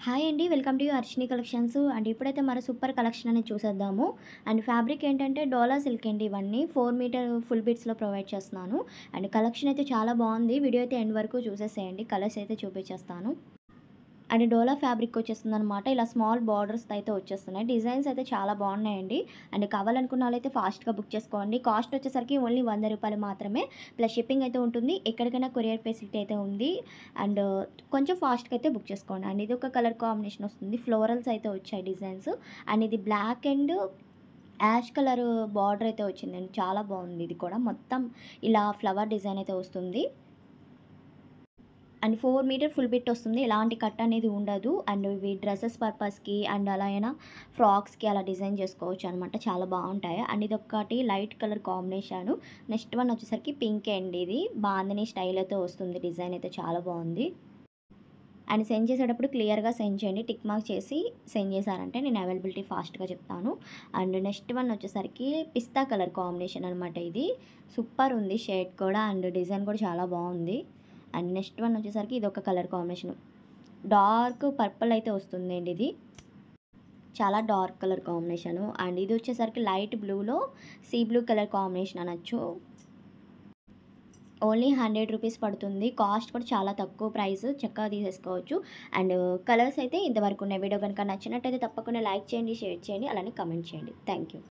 Hi అండి. Welcome to Arshini collections. And ఇప్పుడైతే మన సూపర్ కలెక్షన్ అనేది చూసేద్దాము. అండ్ ఫ్యాబ్రిక్ ఏంటంటే డోలా సిల్క్ అండి. ఇవన్నీ 4 మీటర్ ఫుల్ బిట్స్‌లో ప్రొవైడ్ చేస్తున్నాను. అండ్ కలెక్షన్ అయితే చాలా బాగుంది. వీడియో అయితే ఎండ్ వరకు చూసేసేయండి. కలర్స్ అయితే చూపించేస్తాను. అండ్ డోలా ఫ్యాబ్రిక్ వచ్చేస్తుందనమాట. ఇలా స్మాల్ బార్డర్స్ అయితే వచ్చేస్తున్నాయి. డిజైన్స్ అయితే చాలా బాగున్నాయండి. అండ్ కావాలనుకున్న వాళ్ళైతే ఫాస్ట్‌గా బుక్ చేసుకోండి. కాస్ట్ వచ్చేసరికి ఓన్లీ ₹100 మాత్రమే. ప్లస్ షిప్పింగ్ అయితే ఉంటుంది. ఎక్కడికైనా కొరియర్ ఫెసిలిటీ అయితే ఉంది. అండ్ కొంచెం ఫాస్ట్‌గా అయితే బుక్ చేసుకోండి. అండ్ ఇది ఒక కలర్ కాంబినేషన్ వస్తుంది. ఫ్లోరల్స్ అయితే వచ్చాయి డిజైన్స్. అండ్ ఇది black and ash colour border అయితే వచ్చిందండి. చాలా బాగుంది. ఇది కూడా మొత్తం ఇలా ఫ్లవర్ డిజైన్ అయితే వస్తుంది. అండ్ 4 మీటర్ ఫుల్ బిట్ వస్తుంది. ఎలాంటి కట్ అనేది ఉండదు. అండ్ ఇవి డ్రెసెస్ పర్పస్‌కి అండ్ అలా అయినా ఫ్రాక్స్‌కి అలా డిజైన్ చేసుకోవచ్చు అనమాట. చాలా బాగుంటాయి. అండ్ ఇదొక్కటి light colour combination. Next one వచ్చేసరికి పింక్ అండి ఇది. బాందిని స్టైల్ అయితే వస్తుంది. డిజైన్ అయితే చాలా బాగుంది. అండ్ సెండ్ చేసేటప్పుడు క్లియర్‌గా సెండ్ చేయండి. టిక్ మార్క్ చేసి సెండ్ చేశారంటే నేను అవైలబిలిటీ ఫాస్ట్‌గా చెప్తాను. అండ్ నెక్స్ట్ వన్ వచ్చేసరికి పిస్తా కలర్ కాంబినేషన్ అనమాట ఇది. సూపర్ ఉంది షేడ్ కూడా అండ్ డిజైన్ కూడా చాలా బాగుంది. అండ్ నెక్స్ట్ వన్ వచ్చేసరికి ఇదొక కలర్ కాంబినేషన్. డార్క్ పర్పుల్ అయితే వస్తుందండి ఇది. చాలా డార్క్ కలర్ కాంబినేషను. అండ్ ఇది వచ్చేసరికి లైట్ బ్లూలో సీ బ్లూ కలర్ కాంబినేషన్ అనొచ్చు. ఓన్లీ ₹100 పడుతుంది. కాస్ట్ కూడా చాలా తక్కువ ప్రైస్. చక్కగా తీసేసుకోవచ్చు. అండ్ కలర్స్ అయితే ఇంతవరకు ఉన్నాయి. వీడియో కనుక నచ్చినట్టయితే తప్పకుండా లైక్ చేయండి, షేర్ చేయండి, అలానే కమెంట్ చేయండి. Thank you.